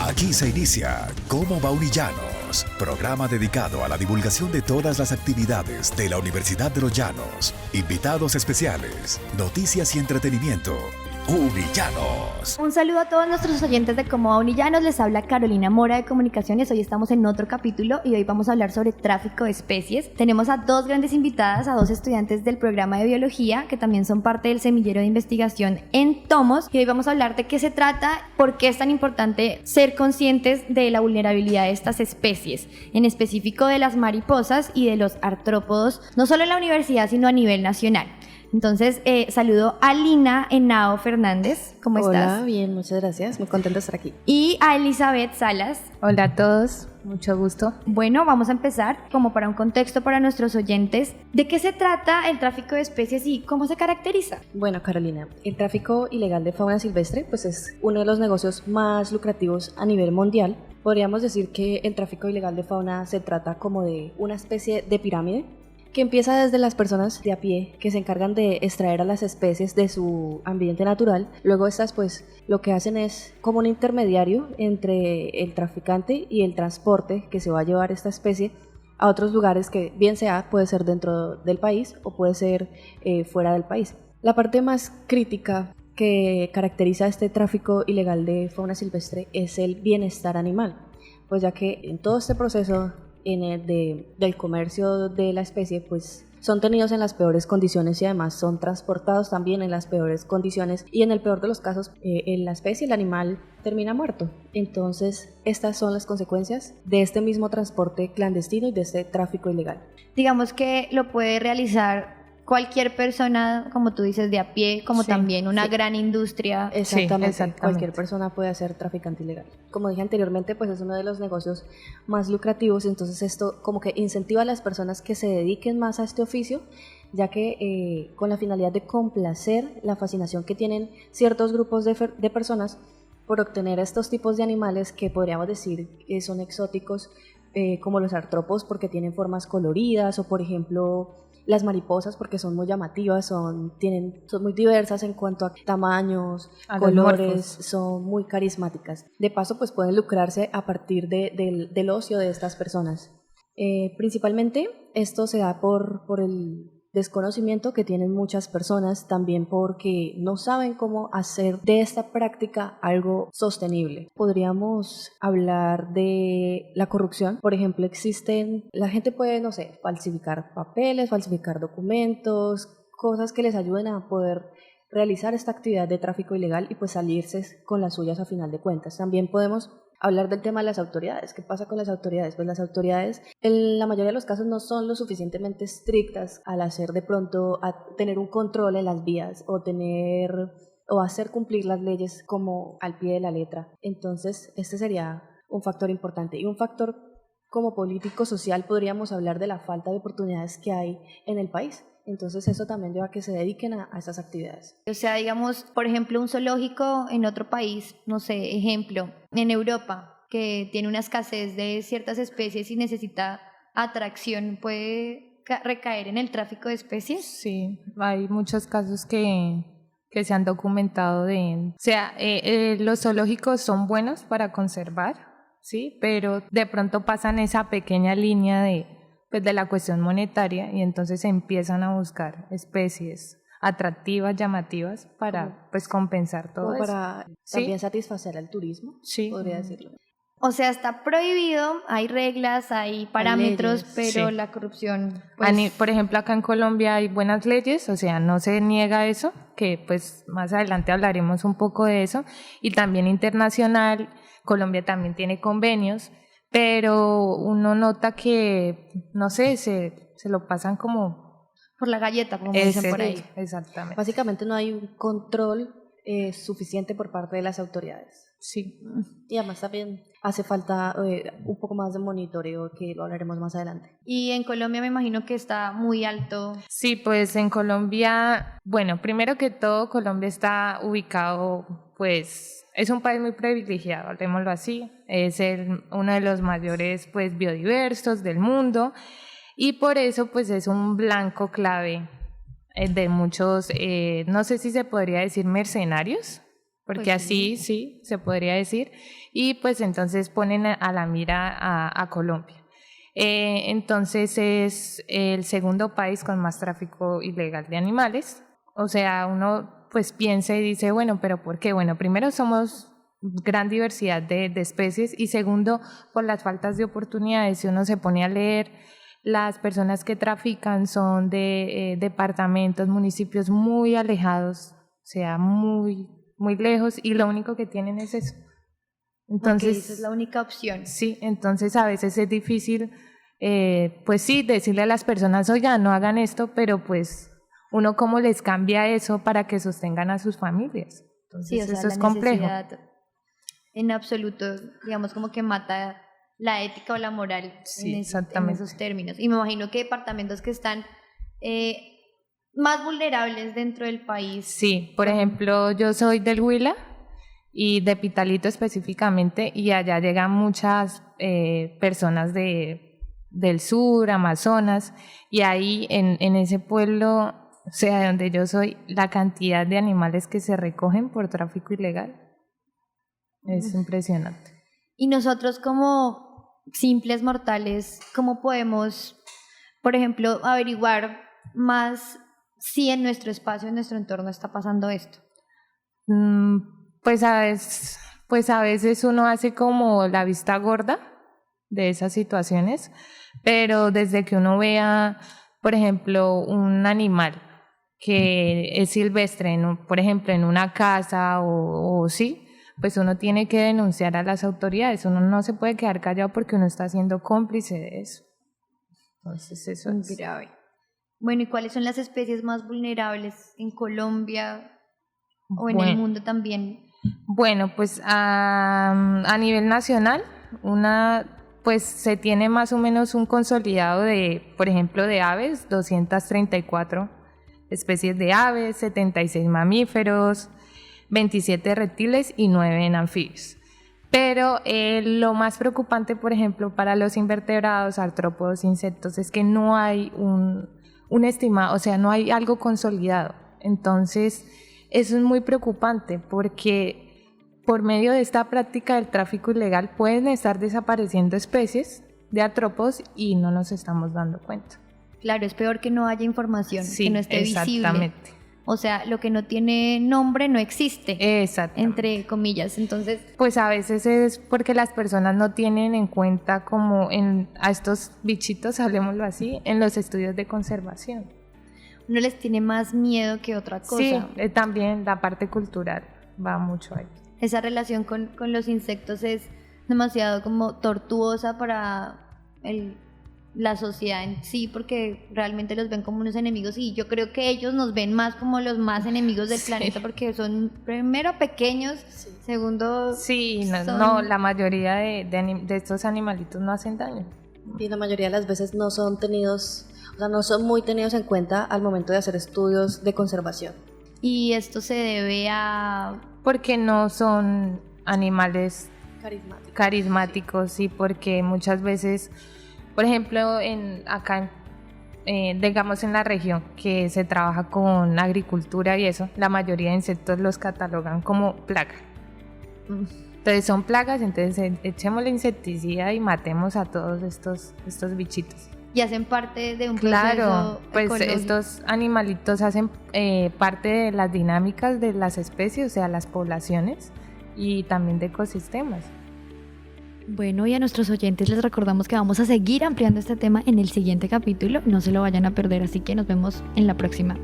Aquí se inicia Cómo va Unillanos, programa dedicado a la divulgación de todas las actividades de la Universidad de los Llanos, invitados especiales, noticias y entretenimiento. Unillanos. Un saludo a todos nuestros oyentes de Cómo va Unillanos, les habla Carolina Mora de Comunicaciones. Hoy estamos en otro capítulo y hoy vamos a hablar sobre tráfico de especies. Tenemos a dos grandes invitadas, a dos estudiantes del programa de biología que también son parte del semillero de investigación en Tomos, y hoy vamos a hablar de qué se trata, por qué es tan importante ser conscientes de la vulnerabilidad de estas especies, en específico de las mariposas y de los artrópodos, no solo en la universidad sino a nivel nacional. Entonces, saludo a Lina Henao Fernández. ¿Cómo estás? Hola, bien, muchas gracias. Muy contenta de estar aquí. Y a Elizabeth Salas. Hola a todos, mucho gusto. Bueno, vamos a empezar como para un contexto para nuestros oyentes. ¿De qué se trata el tráfico de especies y cómo se caracteriza? Bueno, Carolina, el tráfico ilegal de fauna silvestre pues es uno de los negocios más lucrativos a nivel mundial. Podríamos decir que el tráfico ilegal de fauna se trata como de una especie de pirámide que empieza desde las personas de a pie que se encargan de extraer a las especies de su ambiente natural. Luego estas pues lo que hacen es como un intermediario entre el traficante y el transporte que se va a llevar esta especie a otros lugares que bien sea puede ser dentro del país o puede ser fuera del país. La parte más crítica que caracteriza este tráfico ilegal de fauna silvestre es el bienestar animal, pues ya que en todo este proceso del comercio de la especie pues son tenidos en las peores condiciones y además son transportados también en las peores condiciones, y en el peor de los casos la especie, el animal, termina muerto. Entonces estas son las consecuencias de este mismo transporte clandestino y de este tráfico ilegal. Digamos que lo puede realizar cualquier persona, como tú dices, de a pie, como Sí, también una sí. gran industria. Exactamente, cualquier persona puede ser traficante ilegal. Como dije anteriormente, pues es uno de los negocios más lucrativos, entonces esto como que incentiva a las personas que se dediquen más a este oficio, ya que con la finalidad de complacer la fascinación que tienen ciertos grupos de personas por obtener estos tipos de animales que podríamos decir que son exóticos, como los artrópodos porque tienen formas coloridas, o por ejemplo las mariposas porque son muy llamativas, son muy diversas en cuanto a tamaños, colores, son muy carismáticas. De paso pues pueden lucrarse a partir del ocio de estas personas. Principalmente esto se da por el desconocimiento que tienen muchas personas, también porque no saben cómo hacer de esta práctica algo sostenible. Podríamos hablar de la corrupción. Por ejemplo, la gente puede, no sé, falsificar papeles, falsificar documentos, cosas que les ayuden a poder realizar esta actividad de tráfico ilegal y pues salirse con las suyas a final de cuentas. También podemos hablar del tema de las autoridades. ¿Qué pasa con las autoridades? Pues las autoridades en la mayoría de los casos no son lo suficientemente estrictas al hacer de pronto, a tener un control en las vías o hacer cumplir las leyes como al pie de la letra. Entonces este sería un factor importante. Y un factor como político social podríamos hablar de la falta de oportunidades que hay en el país. Entonces eso también lleva a que se dediquen a esas actividades. O sea, digamos, por ejemplo, un zoológico en otro país, no sé, ejemplo, en Europa, que tiene una escasez de ciertas especies y necesita atracción, ¿puede recaer en el tráfico de especies? Sí, hay muchos casos que se han documentado o sea, los zoológicos son buenos para conservar, sí, pero de pronto pasan esa pequeña línea de la cuestión monetaria y entonces empiezan a buscar especies atractivas, llamativas para pues compensar todo eso. Para también satisfacer al turismo, sí, podría decirlo. O sea, está prohibido, hay reglas, hay parámetros, pero sí. La corrupción... Pues... Por ejemplo, acá en Colombia hay buenas leyes, o sea, no se niega eso, que pues más adelante hablaremos un poco de eso, y también internacional, Colombia también tiene convenios, pero uno nota que, no sé, se lo pasan como... Por la galleta, como dicen por ahí. Exactamente. Básicamente no hay un control suficiente por parte de las autoridades. Sí. Y además también hace falta un poco más de monitoreo, que lo hablaremos más adelante. Y en Colombia me imagino que está muy alto. Sí, pues en Colombia, bueno, primero que todo, Colombia está ubicado, pues, es un país muy privilegiado, hablemoslo así, es uno de los mayores, pues, biodiversos del mundo, y por eso, pues, es un blanco clave de muchos, no sé si se podría decir mercenarios, porque Pues así sí, se podría decir, y pues entonces ponen a la mira a Colombia. Entonces es el segundo país con más tráfico ilegal de animales. O sea, uno pues piensa y dice, bueno, ¿pero por qué? Bueno, primero somos gran diversidad de especies y segundo, por las faltas de oportunidades. Si uno se pone a leer, las personas que trafican son de departamentos, municipios muy alejados, o sea, muy, muy lejos, y lo único que tienen es eso. Entonces, esa es la única opción. Sí, entonces a veces es difícil, pues sí, decirle a las personas, oigan, no hagan esto, pero pues uno cómo les cambia eso para que sostengan a sus familias. Entonces Sí, o sea, eso es la complejo. necesidad en absoluto, digamos, como que mata la ética o la moral Sí, en exactamente. esos términos. Y me imagino que departamentos que están más vulnerables dentro del país. Sí, por ejemplo, yo soy del Huila y de Pitalito específicamente, y allá llegan muchas personas del sur, Amazonas, y ahí en ese pueblo, o sea, de donde yo soy, la cantidad de animales que se recogen por tráfico ilegal es impresionante. Y nosotros como simples mortales, ¿cómo podemos, por ejemplo, averiguar más si en nuestro espacio, en nuestro entorno está pasando esto? Pues a veces uno hace como la vista gorda de esas situaciones, pero desde que uno vea, por ejemplo, un animal que es silvestre, por ejemplo, en una casa o sí, pues uno tiene que denunciar a las autoridades. Uno no se puede quedar callado porque uno está siendo cómplice de eso. Entonces eso es grave. Bueno, ¿y cuáles son las especies más vulnerables en Colombia o en el mundo también? Bueno, pues a nivel nacional, pues se tiene más o menos un consolidado de, por ejemplo, de aves, 234 especies de aves, 76 mamíferos, 27 reptiles y 9 en anfibios. Pero lo más preocupante, por ejemplo, para los invertebrados, artrópodos, insectos, es que no hay un estimado, o sea, no hay algo consolidado. Entonces, eso es muy preocupante porque por medio de esta práctica del tráfico ilegal pueden estar desapareciendo especies de artrópodos y no nos estamos dando cuenta. Claro, es peor que no haya información, Sí, que no esté exactamente. visible. O sea, lo que no tiene nombre no existe, Exactamente. entre comillas. Entonces, pues a veces es porque las personas no tienen en cuenta como a estos bichitos, hablemoslo así, en los estudios de conservación. uno les tiene más miedo que otra cosa. Sí, también la parte cultural va mucho ahí. Esa relación con los insectos es demasiado como tortuosa para la sociedad en sí, porque realmente los ven como unos enemigos, y yo creo que ellos nos ven más como los más enemigos del planeta, porque son primero pequeños, segundo... Sí, no, la mayoría de estos animalitos no hacen daño. Y la mayoría de las veces no son no son muy tenidos en cuenta al momento de hacer estudios de conservación. Y esto se debe a... Porque no son animales carismáticos, y porque muchas veces, por ejemplo, digamos en la región que se trabaja con agricultura y eso, la mayoría de insectos los catalogan como plaga. Entonces son plagas, entonces echemos la insecticida y matemos a todos estos bichitos. Y hacen parte de un Claro, proceso pues ecológico. estos animalitos hacen parte de las dinámicas de las especies, o sea, las poblaciones y también de ecosistemas. Bueno, y a nuestros oyentes les recordamos que vamos a seguir ampliando este tema en el siguiente capítulo. No se lo vayan a perder, así que nos vemos en la próxima.